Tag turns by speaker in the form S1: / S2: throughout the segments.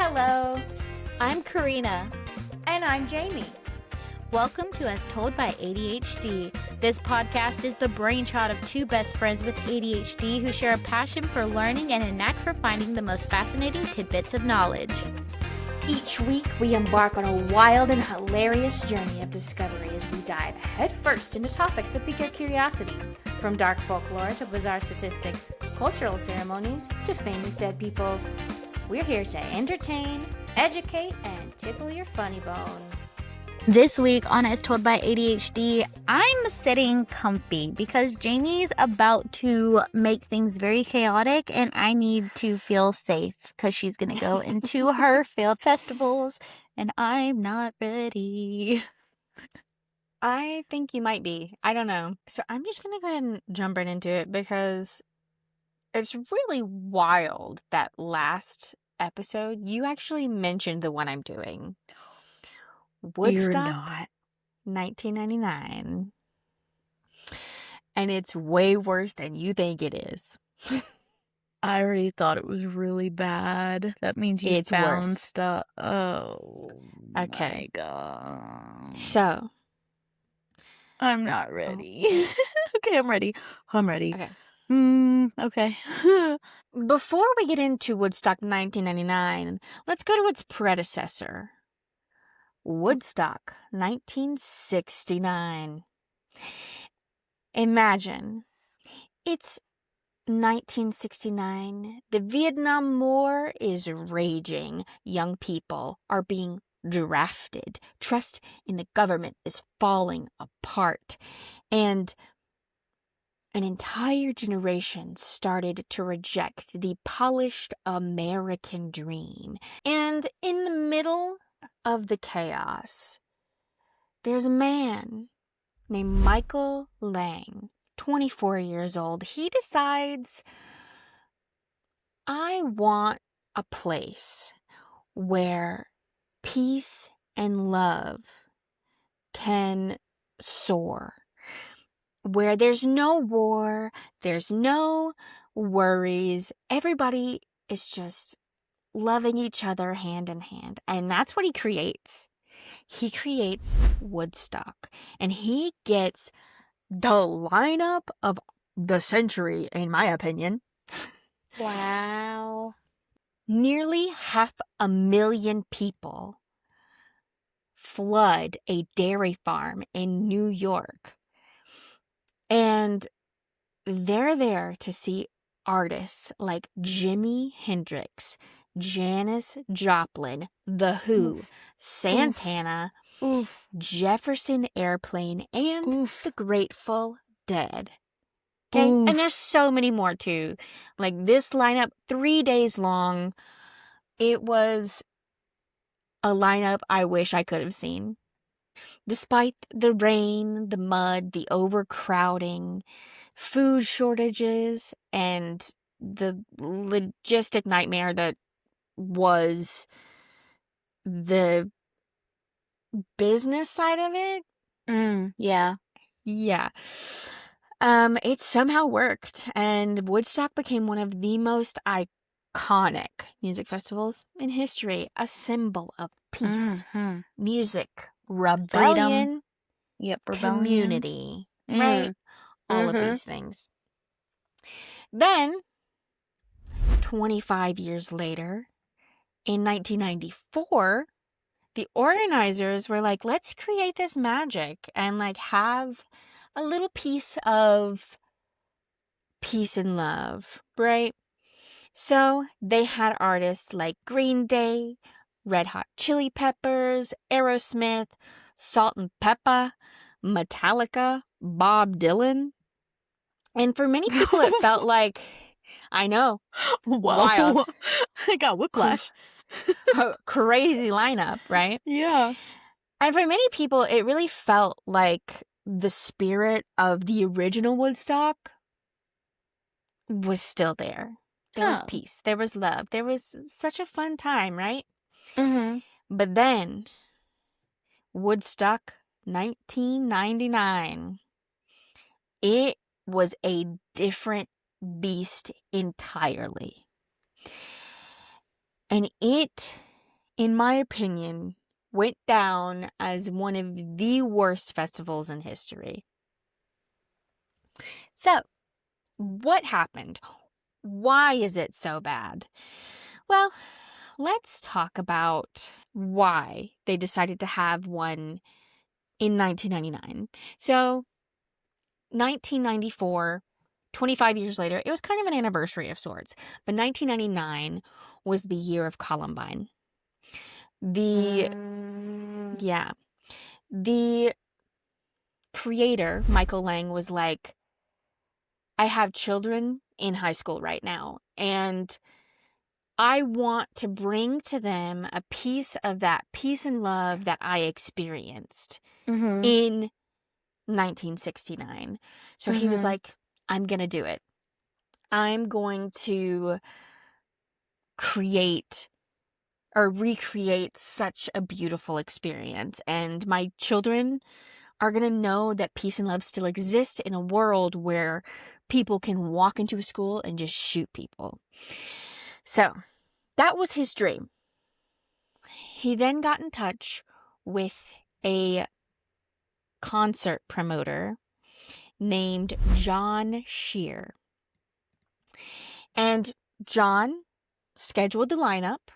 S1: Hello,
S2: I'm Karena.
S1: and I'm Jamie.
S2: Welcome to As Told by ADHD. This podcast is the brainchild of two best friends with ADHD who share a passion for learning and a knack for finding the most fascinating tidbits of knowledge.
S1: Each week, we embark on a wild and hilarious journey of discovery as we dive headfirst into topics that pique our curiosity. From dark folklore to bizarre statistics, cultural ceremonies to famous dead people, we're here to entertain, educate, and tickle your funny bone.
S2: This week on As Told by ADHD, I'm sitting comfy because Jamie's about to make things very chaotic and I need to feel safe because she's going to go into her field festivals and I'm not ready.
S3: I think you might be. I don't know. So I'm just going to go ahead and jump right into it because it's really wild that last episode you actually mentioned the one I'm doing. Woodstock,
S2: You're not.
S3: 1999. And it's way worse than you think it is.
S2: I already thought it was really bad. That means you found
S3: worse.
S2: stuff. Oh,
S3: Okay.
S2: my God.
S3: So,
S2: I'm not ready. Okay, I'm ready. I'm ready.
S3: okay.
S2: Okay.
S3: Before we get into Woodstock 1999, let's go to its predecessor. Woodstock 1969. Imagine, it's 1969. The Vietnam War is raging. Young people are being drafted. Trust in the government is falling apart. And an entire generation started to reject the polished American dream. And in the middle of the chaos, there's a man named Michael Lang, 24 years old. He decides, I want a place where peace and love can soar, where there's no war, there's no worries, everybody is just loving each other hand in hand. And that's what he creates. He creates Woodstock, and he gets the lineup of the century, in my opinion.
S2: Wow.
S3: Nearly 500,000 people flood a dairy farm in New York. And they're there to see artists like Jimi Hendrix, Janis Joplin, The Who,
S2: Oof.
S3: Santana,
S2: Oof.
S3: Jefferson Airplane, and
S2: Oof.
S3: the Grateful Dead. Okay,
S2: Oof.
S3: and there's so many more too. Like this lineup, 3 days long. It was a lineup I wish I could have seen. Despite the rain, the mud, the overcrowding, food shortages, and the logistic nightmare that was the business side of it.
S2: Yeah.
S3: Yeah. It somehow worked, and Woodstock became one of the most iconic music festivals in history, a symbol of peace, music, rebellion,
S2: Yep.
S3: community, right? All of these things. Then, 25 years later, in 1994, the organizers were like, let's create this magic and like have a little piece of peace and love, right? So they had artists like Green Day, Red Hot Chili Peppers, Aerosmith, Salt and Pepper, Metallica, Bob Dylan. And for many people, it felt like, I know, wild.
S2: I got whiplash.
S3: A crazy lineup, right?
S2: Yeah.
S3: And for many people, it really felt like the spirit of the original Woodstock was still there. There was peace. There was love. There was such a fun time, right? But then, Woodstock 1999, it was a different beast entirely. And it in my opinion, went down as one of the worst festivals in history. So, what happened? Why is it so bad? Well, let's talk about why they decided to have one in 1999. So, 1994, 25 years later, it was kind of an anniversary of sorts. But 1999 was the year of Columbine. The creator, Michael Lang, was like, I have children in high school right now, and I want to bring to them a piece of that peace and love that I experienced in 1969. So he was like, I'm going to do it. I'm going to create or recreate such a beautiful experience. And my children are going to know that peace and love still exist in a world where people can walk into a school and just shoot people. So that was his dream. He then got in touch with a concert promoter named John Shear. And John scheduled the lineup.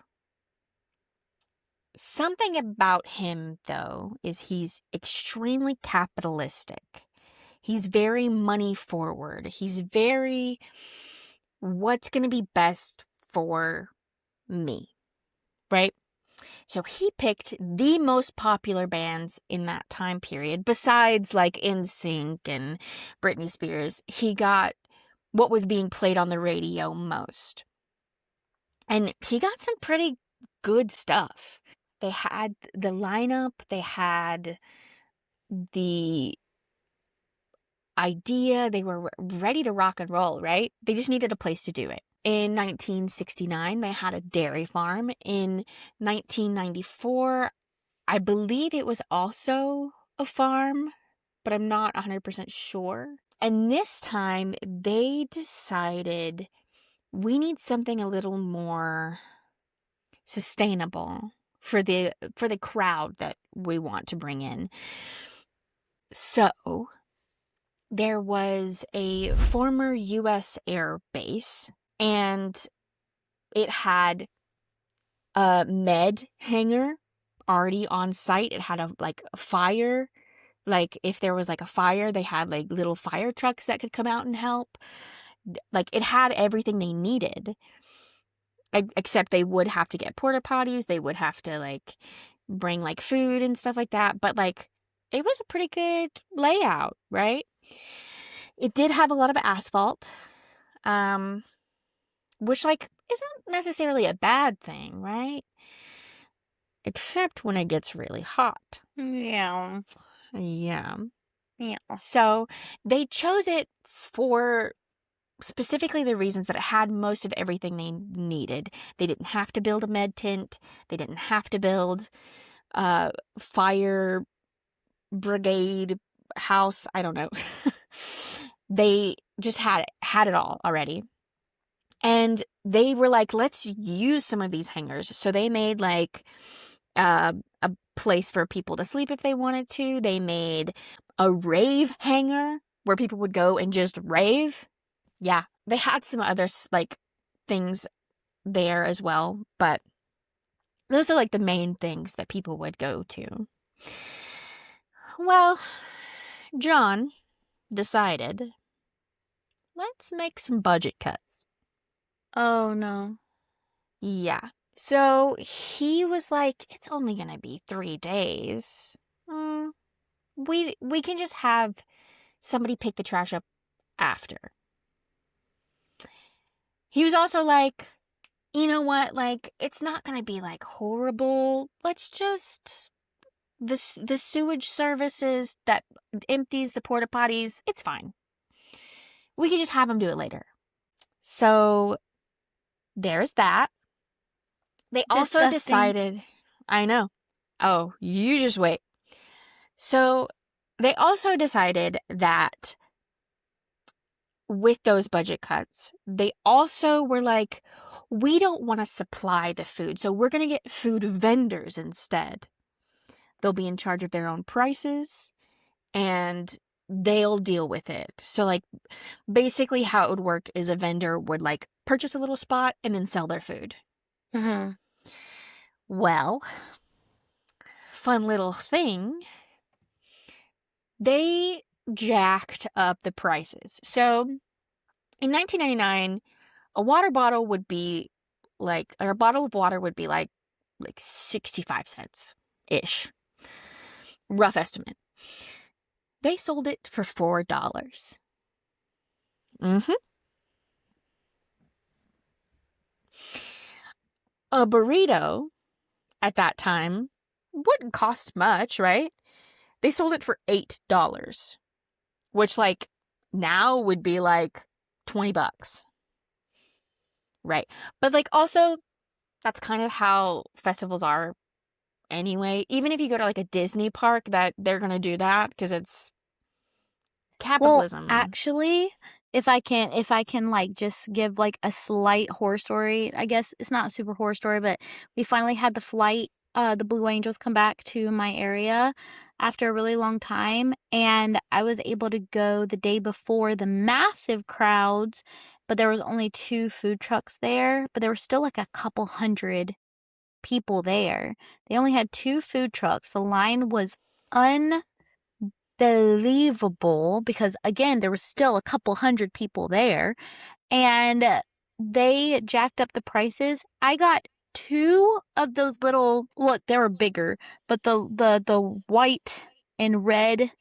S3: Something about him, though, is he's extremely capitalistic. He's very money forward. He's very, what's going to be best for me, right? So he picked the most popular bands in that time period, besides like NSYNC and Britney Spears. He got what was being played on the radio most. And he got some pretty good stuff. They had the lineup, they had the idea, they were ready to rock and roll, right? They just needed a place to do it. In 1969, they had a dairy farm. In 1994, I believe it was also a farm, but I'm not 100% sure. And this time, they decided we need something a little more sustainable for the crowd that we want to bring in. So there was a former U.S. Air Base, and it had a med hangar already on site. It had a fire. Like, if there was like a fire, they had like little fire trucks that could come out and help. Like, it had everything they needed. Except they would have to get porta potties. They would have to like bring like food and stuff like that. But like, it was a pretty good layout, right? It did have a lot of asphalt, which like isn't necessarily a bad thing, right? Except when it gets really hot.
S2: Yeah.
S3: Yeah.
S2: Yeah.
S3: So they chose it for specifically the reasons that it had most of everything they needed. They didn't have to build a med tent. They didn't have to build a fire brigade house. I don't know. They just had it all already. And they were like, let's use some of these hangars. So they made like a place for people to sleep if they wanted to. They made a rave hangar where people would go and just rave. Yeah, they had some other like things there as well, but those are like the main things that people would go to. Well, John decided, let's make some budget cuts.
S2: Oh no.
S3: Yeah. So he was like, it's only gonna be 3 days. We can just have somebody pick the trash up after. He was also like, you know what? Like, it's not gonna be like horrible. Let's just the sewage services that empties the porta potties. It's fine. We can just have them do it later. So there's that. They also
S2: Disgusting.
S3: decided, I know. Oh, you just wait. So they also decided that with those budget cuts, they also were like, we don't want to supply the food, so we're going to get food vendors instead. They'll be in charge of their own prices, and they'll deal with it. So, like, basically how it would work is a vendor would, like, purchase a little spot and then sell their food.
S2: Mm-hmm.
S3: Well, fun little thing, they jacked up the prices. So, in 1999, a water bottle would be like, or a bottle of water would be like 65 cents-ish. Rough estimate. They sold it for $4. Mm-hmm. A burrito at that time wouldn't cost much, right? They sold it for $8, which, like, now would be like $20. Right. But, like, also, that's kind of how festivals are anyway. Even if you go to, like, a Disney park, that they're gonna do that because it's capitalism.
S2: Well, actually, if I can like just give like a slight horror story, I guess it's not a super horror story, but we finally had the flight, the Blue Angels come back to my area after a really long time, and I was able to go the day before the massive crowds, but there was only 2 food trucks there, but there were still like a couple hundred people there. They only had 2 food trucks. The line was unbelievable because, again, there was still a couple hundred people there, and they jacked up the prices. I got 2 of those little, look, they were bigger, but the white and red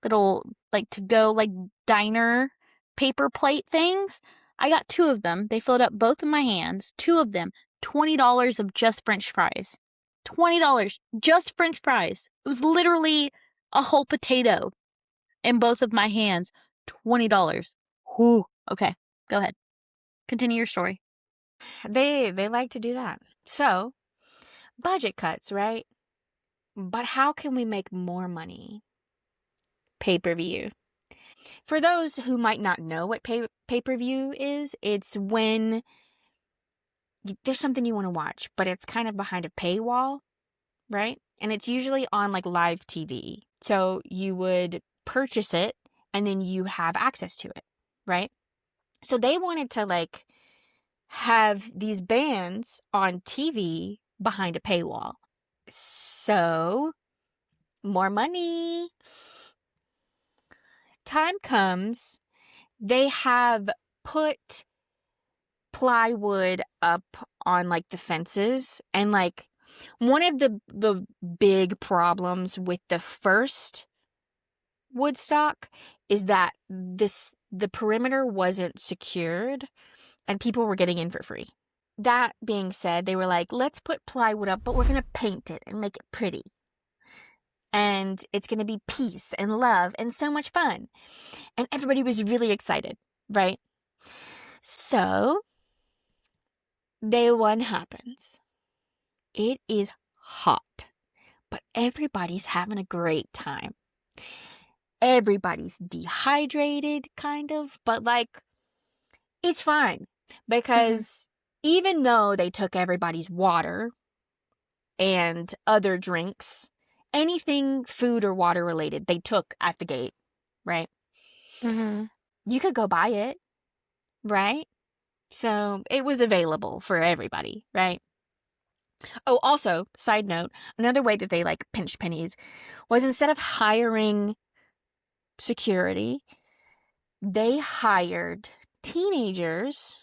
S2: little, like, to go, like, diner paper plate things. I got 2 of them. They filled up both of my hands. 2 of them. $20 of just French fries. $20 just French fries. It was literally a whole potato in both of my hands. $20. Whew. Okay, go ahead. Continue your story.
S3: They like to do that. So, budget cuts, right? But how can we make more money? Pay-per-view. For those who might not know what pay-per-view is, it's when there's something you want to watch, but it's kind of behind a paywall, right? And it's usually on, like, live TV. So you would purchase it and then you have access to it, right? So they wanted to, like, have these bands on TV behind a paywall. So, more money. Time comes, they have put plywood up on, like, the fences, and, like, one of the big problems with the first Woodstock is that the perimeter wasn't secured and people were getting in for free. That being said, they were like, let's put plywood up, but we're going to paint it and make it pretty. And it's going to be peace and love and so much fun. And everybody was really excited, right? So, day 1 happens. It is hot, but everybody's having a great time. Everybody's dehydrated, kind of, but, like, it's fine because even though they took everybody's water and other drinks, anything food or water related, they took at the gate, right?
S2: Mm-hmm.
S3: You could go buy it, right? So it was available for everybody, right? Oh, also, side note, another way that they, like, pinched pennies was instead of hiring security, they hired teenagers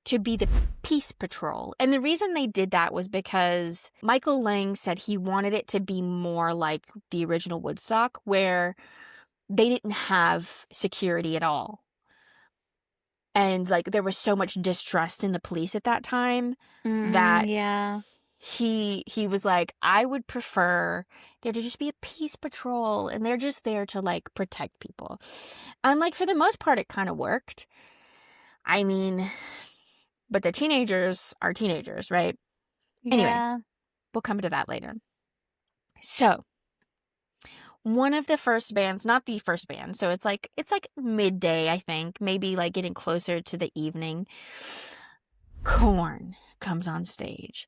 S3: to be the peace patrol. And the reason they did that was because Michael Lang said he wanted it to be more like the original Woodstock, where they didn't have security at all. And, like, there was so much distrust in the police at that time that
S2: Yeah.
S3: he was like, I would prefer there to just be a peace patrol, and they're just there to, like, protect people. And, like, for the most part, it kind of worked. I mean, but the teenagers are teenagers, right? Anyway,
S2: Yeah.
S3: we'll come to that later. So, one of the first bands, not the first band, so it's like midday, I think, maybe, like, getting closer to the evening. Korn comes on stage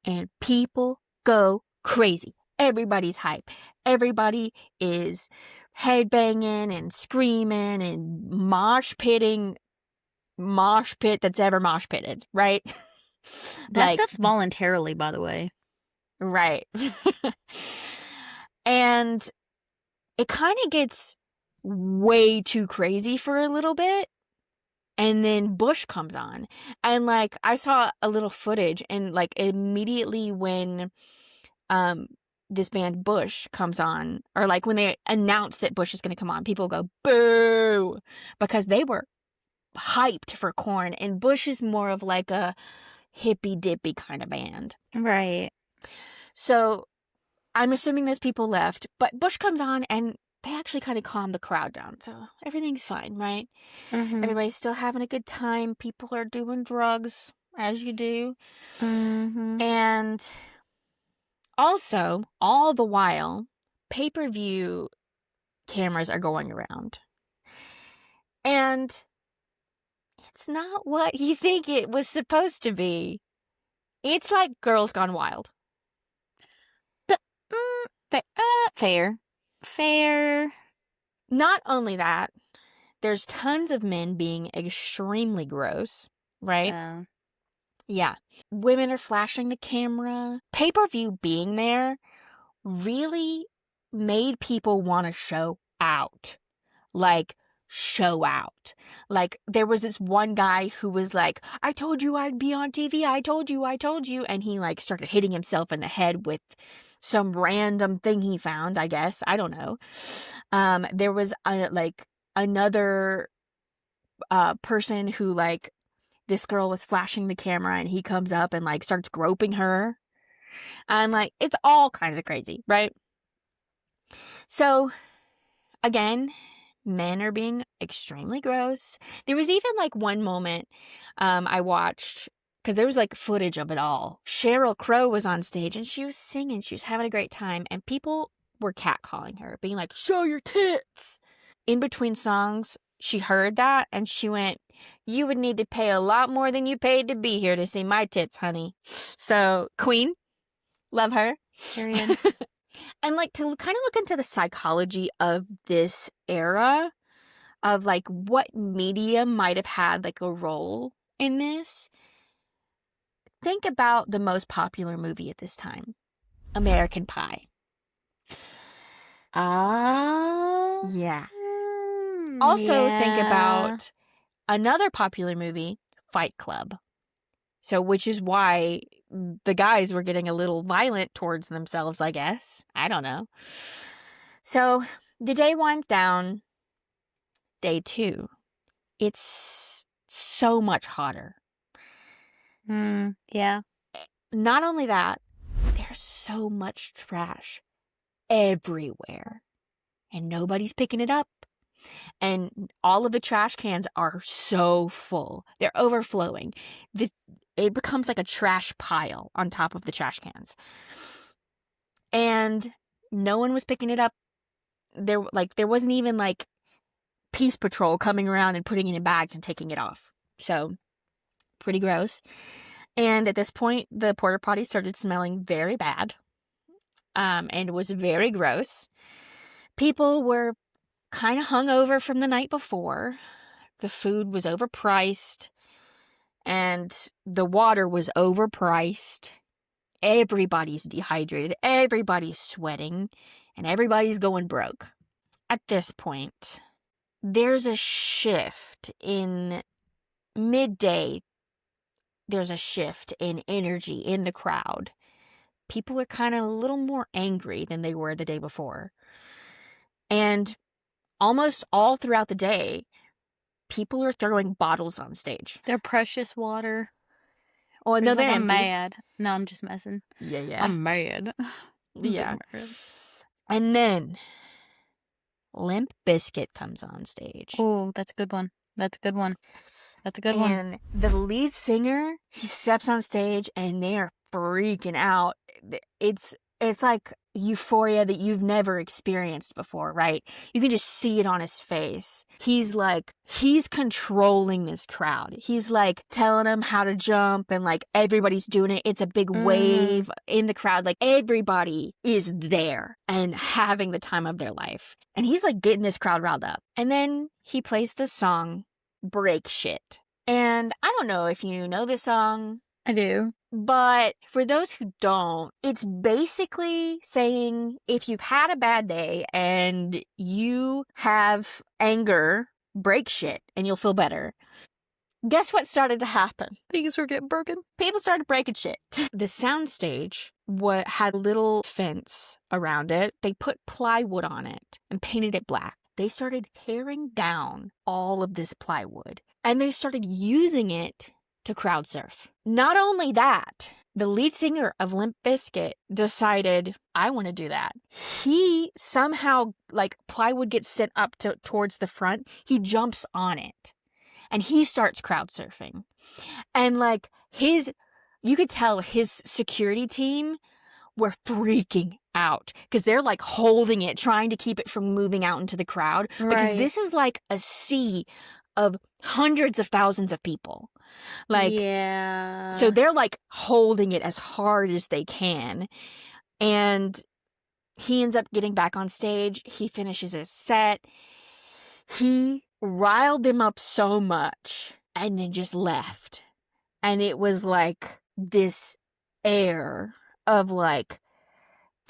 S3: and people go crazy. Everybody's hype. Everybody is headbanging and screaming and mosh pitting. Mosh pit that's ever mosh pitted, right?
S2: That stuff's voluntarily, by the way.
S3: Right. And it kind of gets way too crazy for a little bit. And then Bush comes on. And like I saw a little footage and like immediately when this band Bush comes on, or like when they announce that Bush is going to come on, people go boo because they were hyped for Korn, and Bush is more of like a hippy dippy kind of band.
S2: Right.
S3: So I'm assuming those people left, but Bush comes on and they actually kind of calm the crowd down. So everything's fine, right?
S2: Mm-hmm.
S3: Everybody's still having a good time. People are doing drugs, as you do.
S2: Mm-hmm.
S3: And also, all the while, pay-per-view cameras are going around. And it's not what you think it was supposed to be. It's like Girls Gone Wild.
S2: Fair.
S3: Not only that, there's tons of men being extremely gross, right? Yeah. Women are flashing the camera. Pay-per-view being there really made people want to show out. Like, show out. Like, there was this one guy who was like, I told you I'd be on TV. I told you. And he like started hitting himself in the head with some random thing he found, I guess. I don't know. There was another person who like, this girl was flashing the camera and he comes up and like starts groping her. And like, it's all kinds of crazy, right? So again, men are being extremely gross. There was even like one moment I watched, because there was like footage of it all. Sheryl Crow was on stage and she was singing. She was having a great time. And people were catcalling her, being like, show your tits. In between songs, she heard that and she went, you would need to pay a lot more than you paid to be here to see my tits, honey. So, Queen, love her.
S2: Period.
S3: And like to kind of look into the psychology of this era, of like what media might have had like a role in this. Think about the most popular movie at this time, American Pie. Yeah. Also think about another popular movie, Fight Club. So, which is why the guys were getting a little violent towards themselves, I guess. I don't know. So, the day winds down. Day 2. It's so much hotter.
S2: Yeah.
S3: Not only that, there's so much trash everywhere. And nobody's picking it up. And all of the trash cans are so full. They're overflowing. It becomes like a trash pile on top of the trash cans. And no one was picking it up. There wasn't even like Peace Patrol coming around and putting it in bags and taking it off. So, pretty gross. And at this point, the porta potty started smelling very bad. And was very gross. People were kind of hungover from the night before. The food was overpriced. And the water was overpriced. Everybody's dehydrated. Everybody's sweating. And everybody's going broke. At this point, there's a shift in midday. There's a shift in energy in the crowd. People are kind of a little more angry than they were the day before. And almost all throughout the day, people are throwing bottles on stage.
S2: Their precious water.
S3: Oh, no, they're
S2: I'm
S3: empty.
S2: mad. No, I'm just messing.
S3: Yeah.
S2: I'm mad.
S3: Yeah. And then Limp Bizkit comes on stage.
S2: Oh, that's a good one.
S3: And the lead singer, he steps on stage and they are freaking out. It's like euphoria that you've never experienced before, right? You can just see it on his face. He's controlling this crowd. He's like telling them how to jump, and like everybody's doing it. It's a big wave in the crowd. Like everybody is there and having the time of their life. And he's like getting this crowd riled up. And then he plays the song Break Shit. And I don't know if you know this song.
S2: I do.
S3: But for those who don't, it's basically saying if you've had a bad day and you have anger, break shit and you'll feel better. Guess what started to happen?
S2: Things were getting broken.
S3: People started breaking shit. The soundstage had a little fence around it. They put plywood on it and painted it black. They started tearing down all of this plywood and they started using it to crowd surf. Not only that, the lead singer of Limp Bizkit decided, I want to do that. He somehow, like, plywood gets sent up towards the front. He jumps on it and he starts crowd surfing. And like you could tell his security team were freaking out because they're like holding it, trying to keep it from moving out into the crowd.
S2: Right.
S3: Because this is like a sea of hundreds of thousands of people. Like,
S2: yeah.
S3: So they're like holding it as hard as they can. And he ends up getting back on stage. He finishes his set. He riled them up so much and then just left. And it was like this air of like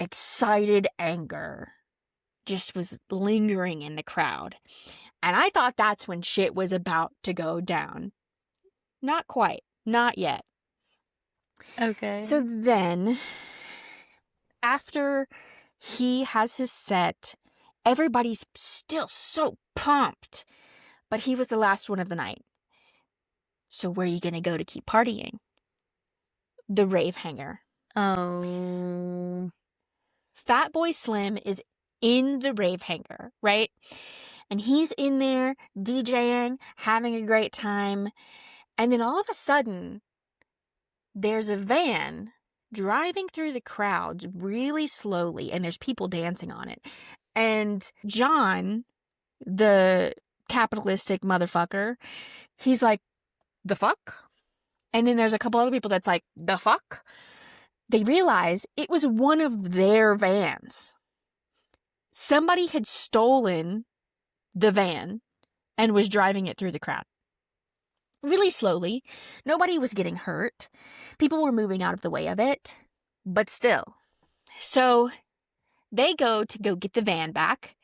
S3: excited anger just was lingering in the crowd. And I thought that's when shit was about to go down. Not quite. Not yet.
S2: Okay.
S3: So then, after he has his set, everybody's still so pumped. But he was the last one of the night. So where are you going to go to keep partying? The rave hangar.
S2: Oh.
S3: Fatboy Slim is in the rave hangar, right? And he's in there DJing, having a great time. And then all of a sudden, there's a van driving through the crowds really slowly, and there's people dancing on it. And John, the capitalistic motherfucker, he's like, the fuck? And then there's a couple other people that's like, the fuck? They realize it was one of their vans. Somebody had stolen the van and was driving it through the crowd. Really slowly. Nobody was getting hurt. People were moving out of the way of it. But still. So they go get the van back.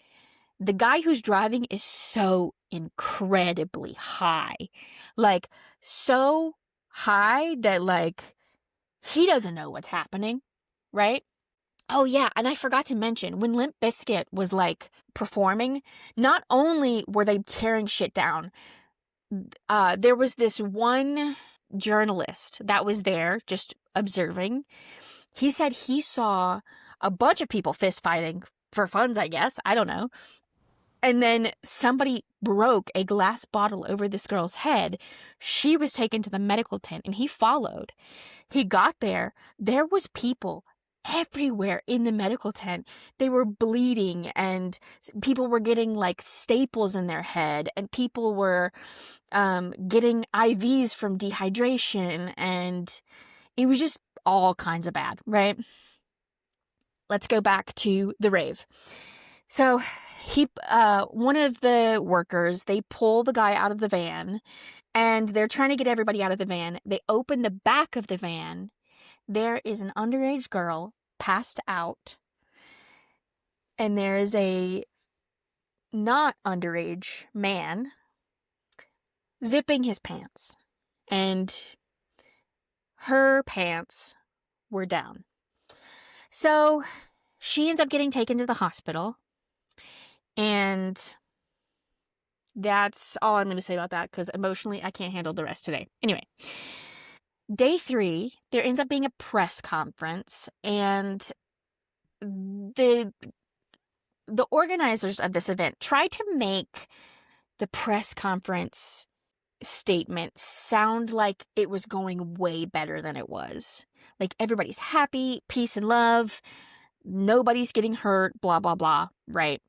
S3: The guy who's driving is so incredibly high. Like, so high that, like, he doesn't know what's happening. Right? Oh, yeah, and I forgot to mention, when Limp Bizkit was, like, performing, not only were they tearing shit down, there was this one journalist that was there just observing. He said he saw a bunch of people fist fighting for funds, I guess. I don't know. And then somebody broke a glass bottle over this girl's head. She was taken to the medical tent and he followed. He got there. There was people everywhere in the medical tent. They were bleeding and people were getting like staples in their head and people were getting IVs from dehydration, and it was just all kinds of bad, right? Let's go back to the rave. So one of the workers, they pull the guy out of the van and they're trying to get everybody out of the van. They open the back of the van. There is an underage girl passed out, and there is a not underage man zipping his pants, and her pants were down. So she ends up getting taken to the hospital, and that's all I'm going to say about that, because emotionally I can't handle the rest today. Anyway. Day 3, there ends up being a press conference, and the organizers of this event tried to make the press conference statement sound like it was going way better than it was. Like, everybody's happy, peace and love, nobody's getting hurt, blah, blah, blah, right?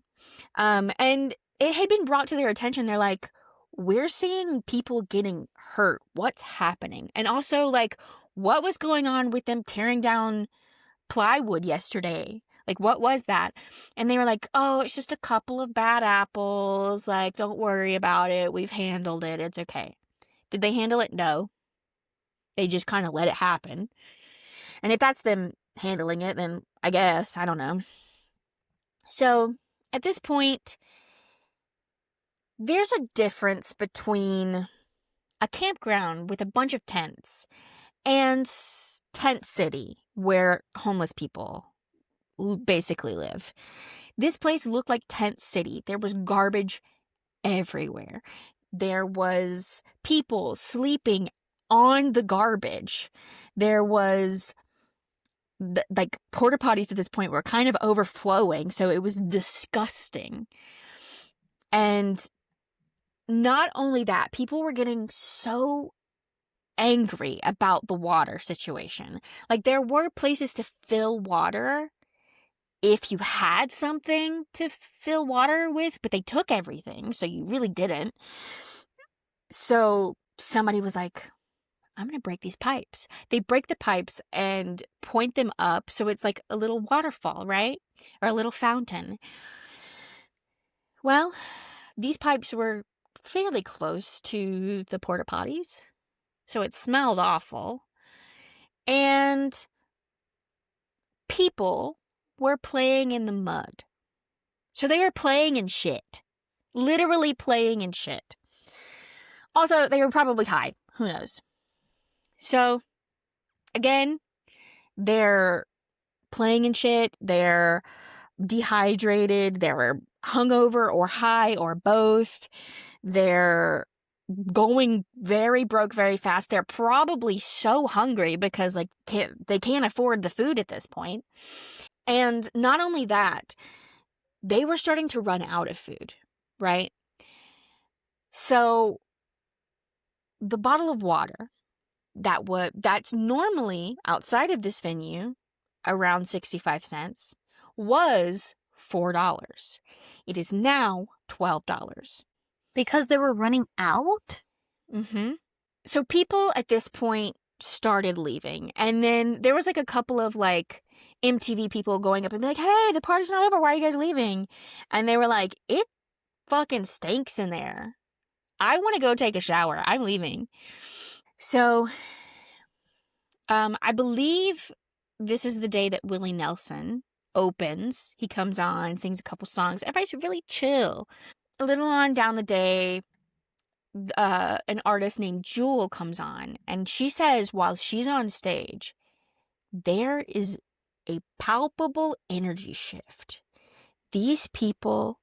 S3: And it had been brought to their attention. They're like, we're seeing people getting hurt. What's happening? And also, like, what was going on with them tearing down plywood yesterday? Like, what was that? And they were like, oh, it's just a couple of bad apples. Like, don't worry about it. We've handled it. It's okay. Did they handle it? No. They just kind of let it happen. And if that's them handling it, then I guess, I don't know. So at this point, there's a difference between a campground with a bunch of tents and tent city where homeless people basically live. This place looked like tent city. There was garbage everywhere. There was people sleeping on the garbage. There was like porta potties at this point were kind of overflowing, so it was disgusting. And not only that, people were getting so angry about the water situation. Like, there were places to fill water if you had something to fill water with, but they took everything, so you really didn't. So somebody was like, I'm going to break these pipes. They break the pipes and point them up, so it's like a little waterfall, right? Or a little fountain. Well, these pipes were fairly close to the porta potties, so it smelled awful. And people were playing in the mud. So they were playing in shit. Literally playing in shit. Also, they were probably high. Who knows? So, again, they're playing in shit. They're dehydrated. They're hungover or high or both. They're going very broke very fast. They're probably so hungry because like they can't afford the food at this point. And not only that, they were starting to run out of food, right? So the bottle of water that's normally outside of this venue around 65 cents was $4. It is now $12.
S2: Because they were running out?
S3: Mm-hmm. So people at this point started leaving. And then there was like a couple of like MTV people going up and be like, hey, the party's not over. Why are you guys leaving? And they were like, it fucking stinks in there. I want to go take a shower. I'm leaving. So I believe this is the day that Willie Nelson opens. He comes on, sings a couple songs. Everybody's really chill. A little on down the day, an artist named Jewel comes on, and she says while she's on stage, there is a palpable energy shift. These people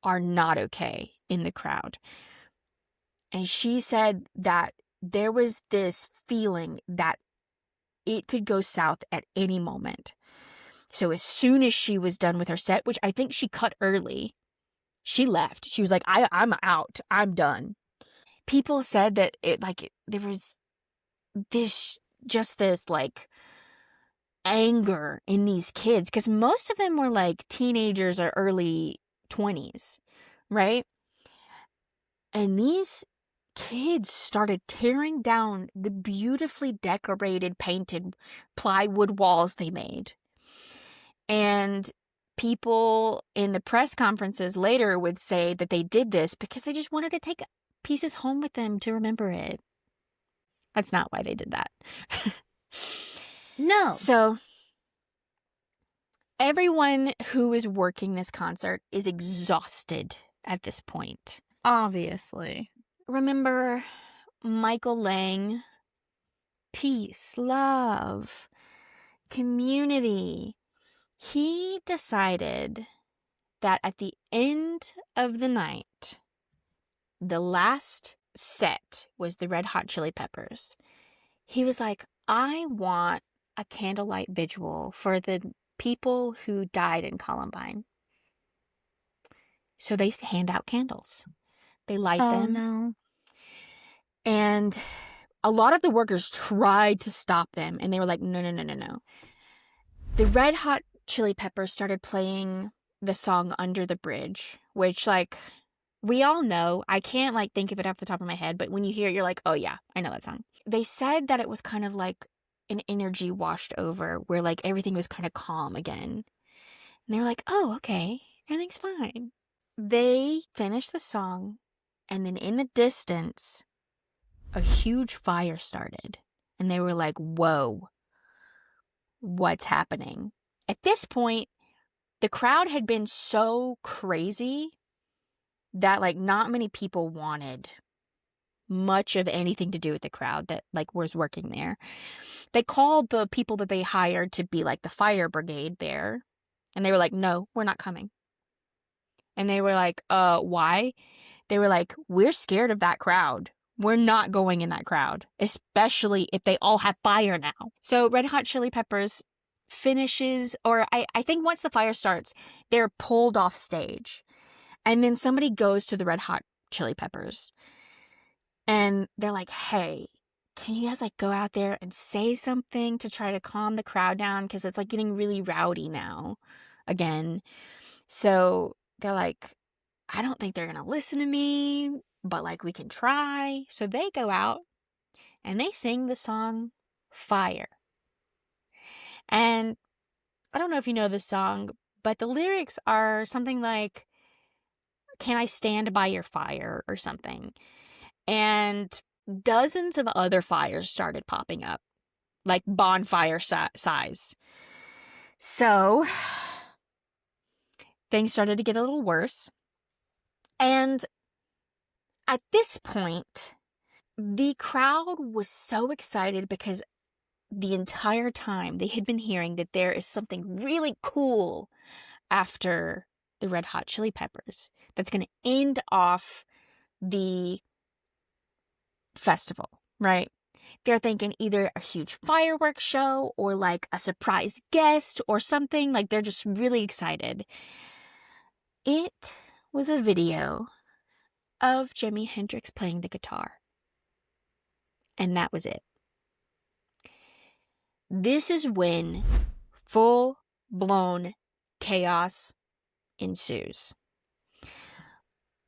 S3: are not okay in the crowd. And she said that there was this feeling that it could go south at any moment. So as soon as she was done with her set, which I think she cut early, she left. She was like, I'm out. I'm done. People said that there was this like anger in these kids because most of them were like teenagers or early 20s, right? And these kids started tearing down the beautifully decorated, painted plywood walls they made. And people in the press conferences later would say that they did this because they just wanted to take pieces home with them to remember it. That's not why they did that.
S2: No.
S3: So everyone who is working this concert is exhausted at this point.
S2: Obviously.
S3: Remember Michael Lang? Peace, love, community. He decided that at the end of the night, the last set was the Red Hot Chili Peppers. He was like, I want a candlelight vigil for the people who died in Columbine. So they hand out candles. They light them.
S2: Oh, no.
S3: And a lot of the workers tried to stop them, and they were like, no. The Red Hot Chili Peppers started playing the song Under the Bridge, which, like, we all know. I can't, like, think of it off the top of my head, but when you hear it, you're like, oh yeah, I know that song. They said that it was kind of like an energy washed over where, like, everything was kind of calm again. And they were like, oh, okay, everything's fine. They finished the song, and then in the distance, a huge fire started. And they were like, whoa, what's happening? At this point, the crowd had been so crazy that, like, not many people wanted much of anything to do with the crowd that, like, was working there. They called the people that they hired to be, like, the fire brigade there, and they were like, no, we're not coming. And they were like, why? They were like, we're scared of that crowd. We're not going in that crowd, especially if they all have fire now. So Red Hot Chili Peppers finishes, or I think once the fire starts, they're pulled off stage. And then somebody goes to the Red Hot Chili Peppers and they're like, hey, can you guys, like, go out there and say something to try to calm the crowd down? Because it's, like, getting really rowdy now again. So they're like, I don't think they're going to listen to me, but, like, we can try. So they go out and they sing the song Fire. And I don't know if you know this song, but the lyrics are something like, can I stand by your fire or something? And dozens of other fires started popping up, like bonfire size. So things started to get a little worse. And at this point, the crowd was so excited because the entire time they had been hearing that there is something really cool after the Red Hot Chili Peppers that's going to end off the festival, right? They're thinking either a huge fireworks show or, like, a surprise guest or something. Like, they're just really excited. It was a video of Jimi Hendrix playing the guitar. And that was it. This is when full-blown chaos ensues.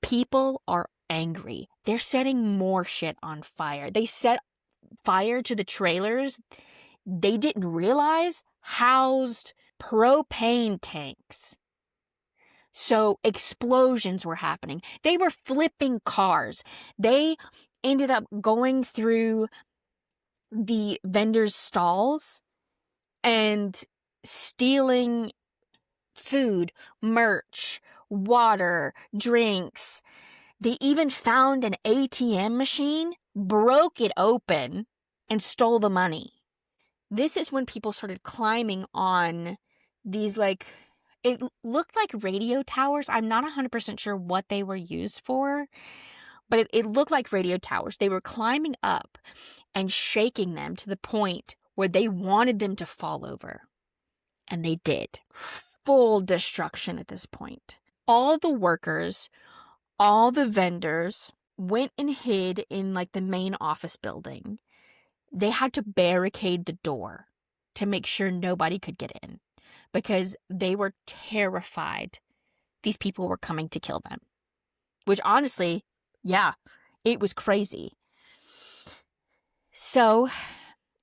S3: People are angry. They're setting more shit on fire. They set fire to the trailers they didn't realize housed propane tanks. So explosions were happening. They were flipping cars. They ended up going through the vendors' stalls and stealing food, merch, water, drinks. They even found an ATM machine, broke it open, and stole the money. This is when people started climbing on these, like, it looked like radio towers. I'm not 100% sure what they were used for, but it looked like radio towers. They were climbing up and shaking them to the point where they wanted them to fall over. And they did. Full destruction at this point. All the workers, all the vendors went and hid in, like, the main office building. They had to barricade the door to make sure nobody could get in because they were terrified these people were coming to kill them. Which, honestly, yeah, it was crazy. So,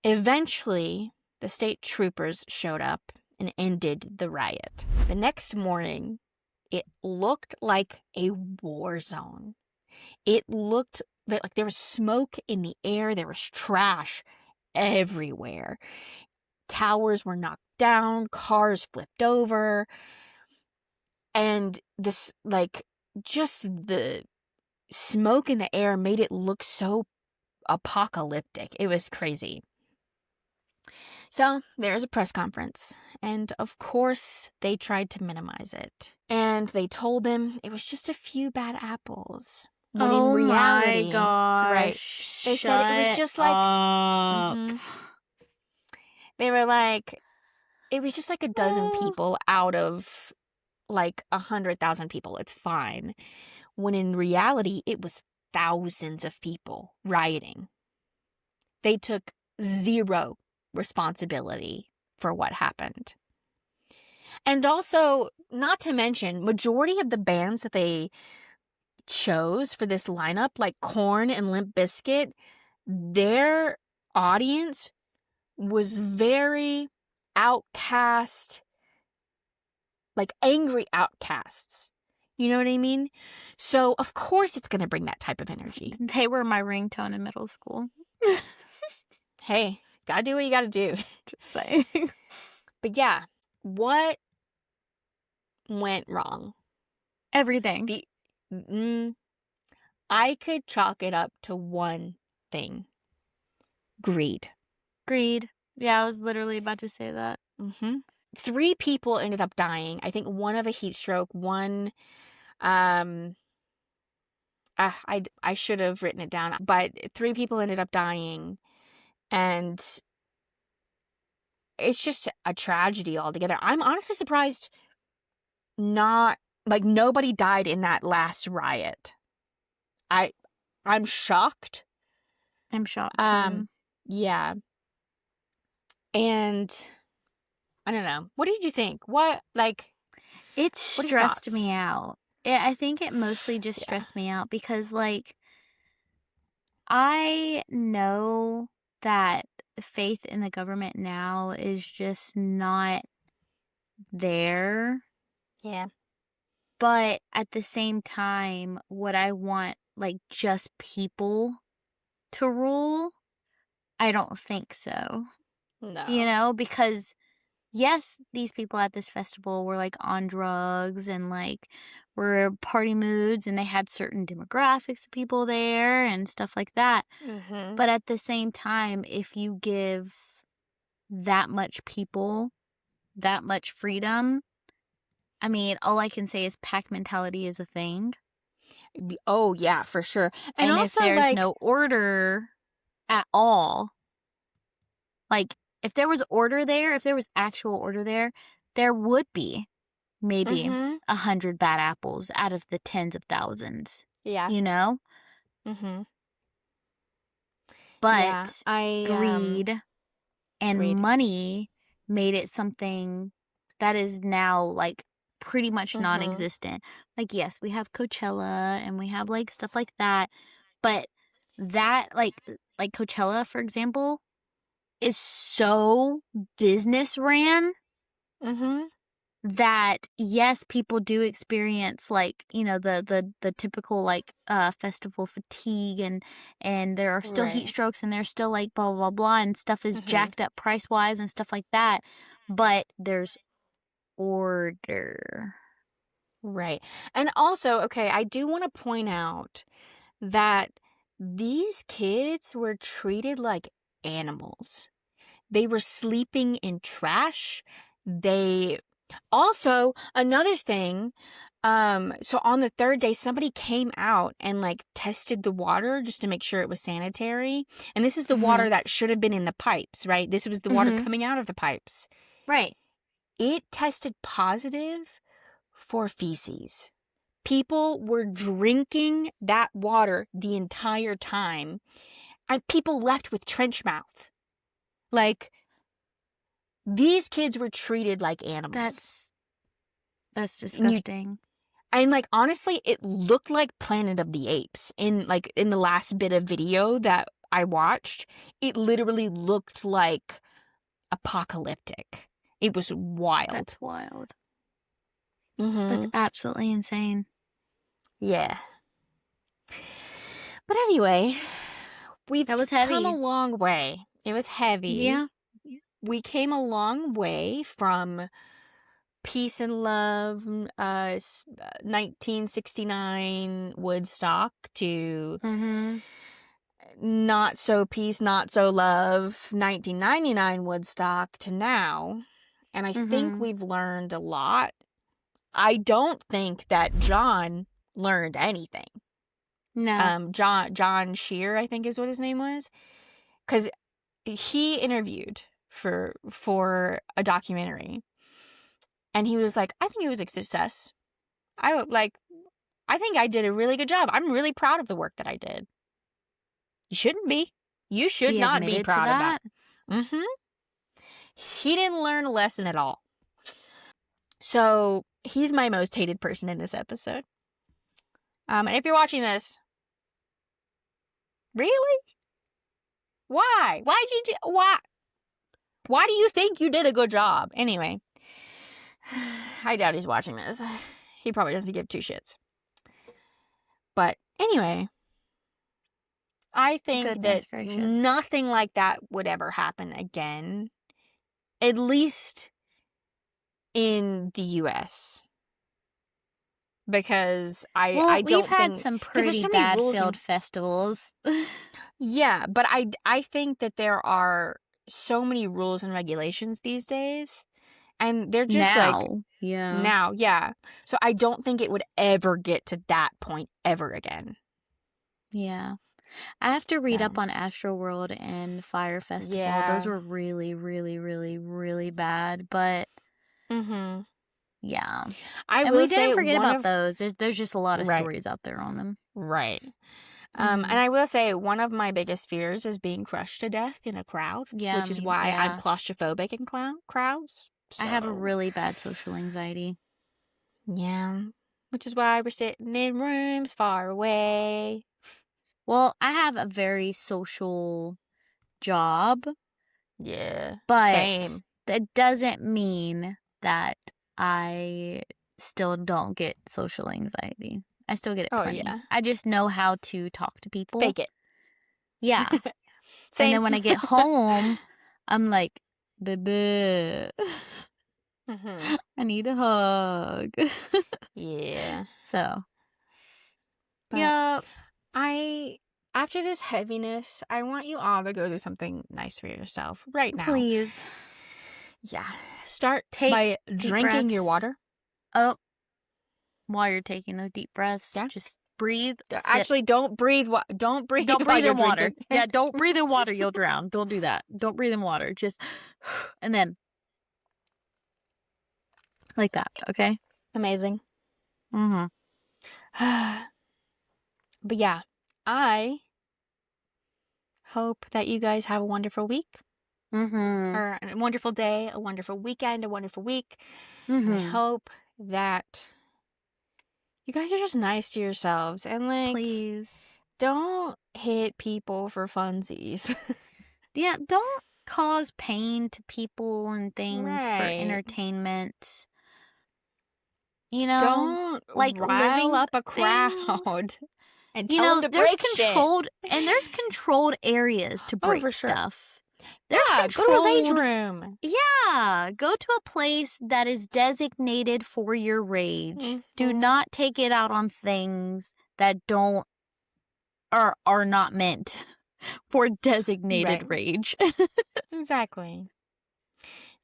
S3: eventually, the state troopers showed up and ended the riot. The next morning, it looked like a war zone. It looked like there was smoke in the air. There was trash everywhere. Towers were knocked down. Cars flipped over. And this, like, just the smoke in the air made it look so apocalyptic. It was crazy. So there's a press conference, and of course they tried to minimize it. And they told him it was just a few bad apples. When in reality,
S2: my gosh.
S3: right? They said it was just like they were like, it was just like a dozen people out of like 100,000 people. It's fine. When in reality, it was thousands of people rioting. They took zero responsibility for what happened. And also, not to mention, majority of the bands that they chose for this lineup, like Korn and Limp Bizkit, their audience was very outcast, like angry outcasts. You know what I mean? So, of course, it's going to bring that type of energy.
S2: They were my ringtone in middle school.
S3: Hey, gotta do what you gotta do.
S2: Just saying.
S3: But yeah, what went wrong?
S2: Everything.
S3: I could chalk it up to one thing. Greed.
S2: Greed. Yeah, I was literally about to say that.
S3: 3 people ended up dying. I think one of a heat stroke, one, I should have written it down, but 3 people ended up dying, and it's just a tragedy altogether. I'm honestly surprised nobody died in that last riot. I'm shocked.
S2: I'm shocked too.
S3: Yeah. And I don't know. What did you think?
S2: It
S3: what are your
S2: stressed
S3: thoughts?
S2: me out. I think it mostly just stressed me out because, like, I know that faith in the government now is just not there.
S3: Yeah.
S2: But at the same time, would I want, like, just people to rule? I don't think so.
S3: No.
S2: You know, because yes, these people at this festival were, like, on drugs and, like, were party moods, and they had certain demographics of people there and stuff like that. But at the same time, if you give that much people that much freedom, I mean, all I can say is pack mentality is a thing.
S3: Oh, yeah, for sure. And
S2: And
S3: also,
S2: if there's no order at all, like, if there was order there, if there was actual order there would be maybe 100 bad apples out of the tens of thousands.
S3: Yeah.
S2: You know? But greed and money made it something that is now, like, pretty much non-existent. Like, yes, we have Coachella and we have, like, stuff like that, but that, like Coachella, for example, is so business ran that, yes, people do experience, like, you know, the typical, like, festival fatigue, and there are still heat strokes, and there's still, like, blah, blah, blah, and stuff is jacked up price-wise and stuff like that, but there's order.
S3: Right. And also, okay, I do want to point out that these kids were treated like animals. They were sleeping in trash. Also, another thing, so on the 3rd day, somebody came out and, like, tested the water just to make sure it was sanitary. And this is the water that should have been in the pipes, right? This was the water coming out of the pipes.
S2: Right.
S3: It tested positive for feces. People were drinking that water the entire time, and people left with trench mouth. Like, these kids were treated like animals.
S2: That's disgusting.
S3: And like, honestly, it looked like Planet of the Apes in the last bit of video that I watched. It literally looked like apocalyptic. It was wild.
S2: That's wild. That's absolutely insane.
S3: Yeah. But anyway,
S2: that was heavy.
S3: Come a long way. It was heavy.
S2: Yeah.
S3: We came a long way from peace and love, 1969 Woodstock to not so peace, not so love, 1999 Woodstock to now. And I think we've learned a lot. I don't think that John learned anything.
S2: No.
S3: John Shear, I think is what his name was. Because he interviewed for a documentary. And he was like, I think it was a success. I think I did a really good job. I'm really proud of the work that I did. You shouldn't be. You should not be proud of that. He didn't learn a lesson at all. So he's my most hated person in this episode. And if you're watching this, really? Why? Why'd you do? Why do you think you did a good job? Anyway, I doubt he's watching this. He probably doesn't give two shits. But anyway, I think
S2: Goodness
S3: that
S2: gracious.
S3: nothing like that would ever happen again. At least in the U.S. Because I don't
S2: we've had
S3: think...
S2: some
S3: 'cause there's
S2: pretty
S3: so many
S2: bad
S3: rules
S2: failed
S3: and-
S2: festivals.
S3: Yeah, but I think that there are so many rules and regulations these days. And they're just like...
S2: yeah.
S3: Now, yeah. So I don't think it would ever get to that point ever again.
S2: Yeah. I have to read up
S3: So.
S2: on Astroworld and Fire Festival.
S3: Yeah.
S2: Those were really, really, really, really bad. But
S3: Mm-hmm.
S2: yeah.
S3: I
S2: And
S3: will
S2: we
S3: say
S2: didn't forget
S3: one
S2: about
S3: of...
S2: those. There's just a lot of
S3: Right.
S2: stories out there on them.
S3: Right.
S2: Mhm.
S3: And I will say one of my biggest fears is being crushed to death in a crowd.
S2: Yeah,
S3: Which is
S2: me-
S3: why
S2: yeah.
S3: I'm claustrophobic in crowds.
S2: I have a
S3: So,
S2: really bad social anxiety.
S3: Yeah. Which is why we're sitting in rooms far away.
S2: Well, I have a very social job,
S3: Yeah.
S2: but
S3: Same.
S2: that doesn't mean that I still don't get social anxiety. I still get it
S3: Oh,
S2: plenty.
S3: yeah.
S2: I just know how to talk to people.
S3: Fake it.
S2: Yeah.
S3: Same.
S2: And then when I get home, I'm like, baby,
S3: Mhm.
S2: I need a hug.
S3: Yeah.
S2: So,
S3: But
S2: yeah.
S3: After this heaviness, I want you all to go do something nice for yourself right now.
S2: Please.
S3: Yeah. Start
S2: Take
S3: by
S2: deep
S3: drinking your
S2: breaths.
S3: water.
S2: Oh, while you're taking those deep breaths,
S3: Yeah.
S2: just breathe. sip.
S3: Actually, don't breathe. Don't breathe.
S2: Don't
S3: while
S2: breathe
S3: you're
S2: in water.
S3: drinking.
S2: Yeah, don't breathe in water. You'll drown. Don't do that. Don't breathe in water. Just, and then, like that, okay?
S3: Amazing.
S2: Mm-hmm.
S3: But yeah, I hope that you guys have a wonderful week,
S2: Mm-hmm.
S3: or a wonderful day, a wonderful weekend, a wonderful week. And I
S2: Mm-hmm.
S3: hope that you guys are just nice to yourselves and like
S2: Please.
S3: don't hit people for funsies.
S2: Yeah, don't cause pain to people and things for
S3: Right.
S2: entertainment. You know?
S3: Don't
S2: like
S3: rile
S2: living
S3: up a
S2: things.
S3: crowd and
S2: You
S3: tell
S2: know,
S3: them to
S2: there's
S3: break
S2: controlled and there's controlled areas to
S3: Oh,
S2: break
S3: for sure.
S2: stuff.
S3: shit.
S2: There's
S3: Yeah, go to a rage
S2: controlled
S3: room.
S2: Yeah, go to a place that is designated for your rage. Do
S3: Mhm.
S2: not take it out on things that don't are not meant for designated
S3: Right.
S2: rage.
S3: Exactly.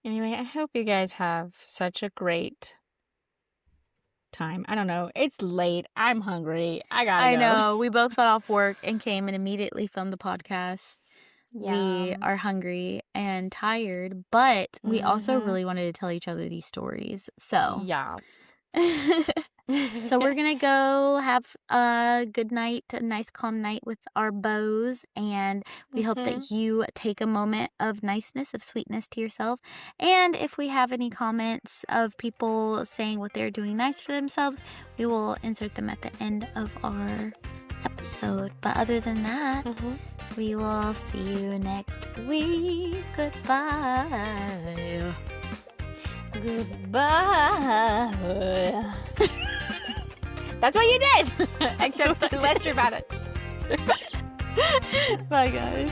S3: Anyway, I hope you guys have such a great time. I don't know. It's late. I'm hungry. I gotta
S2: I
S3: go.
S2: know. We both got off work and came and immediately filmed the podcast. We
S3: Yum.
S2: are hungry and tired, but we also
S3: Mhm.
S2: really wanted to tell each other these stories. So,
S3: Yes.
S2: so we're going to go have a good night, a nice calm night with our bows, and we hope that you take a moment of niceness, of sweetness to yourself. And if we have any comments of people saying what they're doing nice for themselves, we will insert them at the end of our episode. But other than that, we will see you next week. Goodbye.
S3: Goodbye. That's what you did. Except
S2: what I
S3: less dramatic.
S2: Bye, guys.